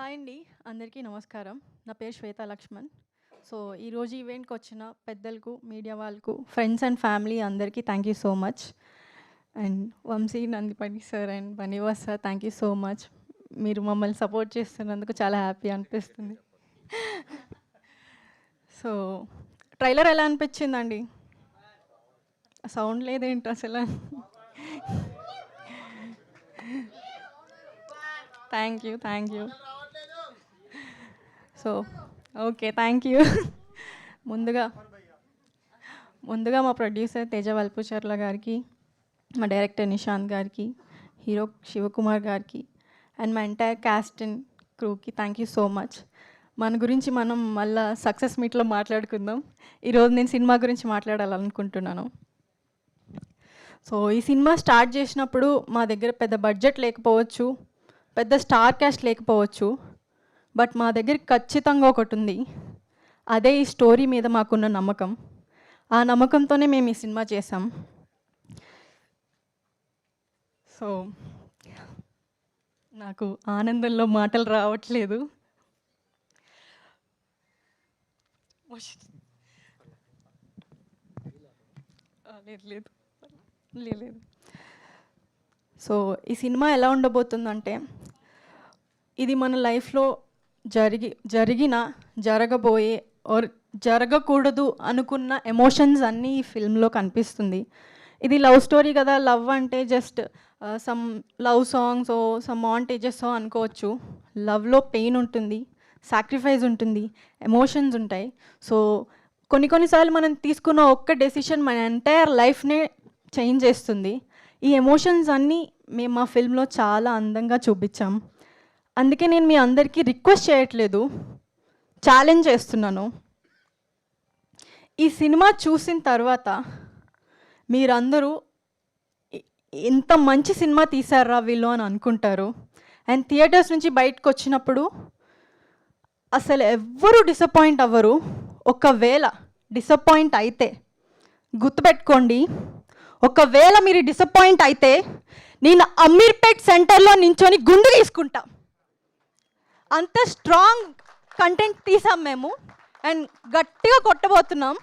Hi అండి, అందరికీ నమస్కారం. నా పేరు శ్వేతా లక్ష్మణ్. సో ఈరోజు ఈవెంట్కి వచ్చిన పెద్దలకు, మీడియా వాళ్ళకు, ఫ్రెండ్స్ అండ్ ఫ్యామిలీ అందరికీ thank you so much. And Vamsi, Nandipani sir and Banivas sir, thank you so much. మీరు మమ్మల్ని సపోర్ట్ చేస్తున్నందుకు చాలా హ్యాపీ అనిపిస్తుంది. సో ట్రైలర్ ఎలా అనిపించిందండి? సౌండ్ లేదేంటి అసలు? Thank you. So okay, thank you. ముందుగా మా ప్రొడ్యూసర్ తేజ వల్పుచర్ల గారికి, మా డైరెక్టర్ నిశాంత్ గారికి, హీరో శివకుమార్ గారికి అండ్ మా ఎంటైర్ క్యాస్ట్ అండ్ క్రూకి థ్యాంక్ యూ సో మచ్. మన గురించి మనం మళ్ళీ సక్సెస్ మీట్లో మాట్లాడుకుందాం. ఈరోజు నేను సినిమా గురించి మాట్లాడాలనుకుంటున్నాను. సో ఈ సినిమా స్టార్ట్ చేసినప్పుడు మా దగ్గర పెద్ద బడ్జెట్ లేకపోవచ్చు, పెద్ద స్టార్ క్యాస్ట్ లేకపోవచ్చు, బట్ మా దగ్గర ఖచ్చితంగా ఒకటి ఉంది. అదే ఈ స్టోరీ మీద మాకున్న నమ్మకం. ఆ నమ్మకంతోనే మేము ఈ సినిమా చేసాం. సో నాకు ఆనందంలో మాటలు రావట్లేదు. లేదు. సో ఈ సినిమా ఎలా ఉండబోతుందంటే, ఇది మన లైఫ్లో జరగబోయే ఆర్ జరగకూడదు అనుకున్న ఎమోషన్స్ అన్నీ ఈ ఫిల్మ్లో కనిపిస్తుంది. ఇది లవ్ స్టోరీ కదా, లవ్ అంటే just some love songs some montages అనుకోవచ్చు. లవ్లో పెయిన్ ఉంటుంది, సాక్రిఫైస్ ఉంటుంది, ఎమోషన్స్ ఉంటాయి. సో కొన్నిసార్లు మనం తీసుకున్న ఒక్క డెసిషన్ మన ఎంటైర్ లైఫ్నే చేంజ్ చేస్తుంది. ఈ ఎమోషన్స్ అన్నీ మేము మా ఫిల్మ్లో చాలా అందంగా చూపించాం. అందుకే నేను మీ అందరికీ రిక్వెస్ట్ చేయట్లేదు, ఛాలెంజ్ చేస్తున్నాను. ఈ సినిమా చూసిన తర్వాత మీరందరూ ఎంత మంచి సినిమా తీశారా వీళ్ళు అని అనుకుంటారు. అండ్ థియేటర్స్ నుంచి బయటకు వచ్చినప్పుడు అసలు ఎవ్వరూ డిసప్పాయింట్ అవ్వరు. ఒకవేళ డిసప్పాయింట్ అయితే గుర్తుపెట్టుకోండి, ఒకవేళ మీరు డిసప్పాయింట్ అయితే నేను అమీర్పేట్ సెంటర్లో నించొని గుండు తీసుకుంటా. అంత స్ట్రాంగ్ కంటెంట్ తీసాం మేము అండ్ గట్టిగా కొట్టబోతున్నాం.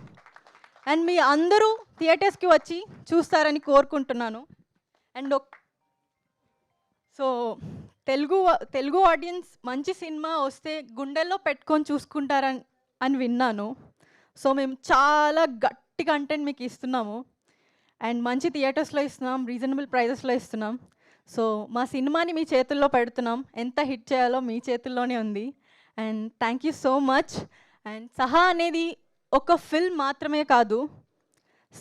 అండ్ మీ అందరూ థియేటర్స్కి వచ్చి చూస్తారని కోరుకుంటున్నాను. అండ్ సో తెలుగు ఆడియన్స్ మంచి సినిమా వస్తే గుండెల్లో పెట్టుకొని చూసుకుంటారని విన్నాను. సో మేము చాలా గట్టి కంటెంట్ మీకు ఇస్తున్నాము అండ్ మంచి థియేటర్స్లో ఇస్తున్నాం, రీజనబుల్ ప్రైజెస్లో ఇస్తున్నాం. సో మా సినిమాని మీ చేతుల్లో పెడుతున్నాం. ఎంత హిట్ చేయాలో మీ చేతుల్లోనే ఉంది. And thank you so much. And సహా అనేది ఒక ఫిల్మ్ మాత్రమే కాదు,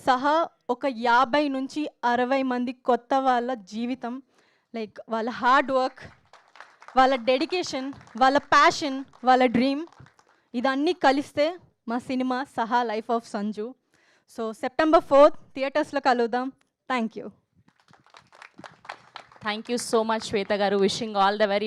సహా ఒక 50 నుంచి 60 మంది కొత్త వాళ్ళ జీవితం. లైక్ వాళ్ళ హార్డ్ వర్క్, వాళ్ళ డెడికేషన్, వాళ్ళ ప్యాషన్, వాళ్ళ డ్రీమ్, ఇదన్నీ కలిస్తే మా సినిమా సహా life of Sanju. So September 4th థియేటర్స్లో కలుద్దాం. Thank you so much, Shweta garu. Wishing all the very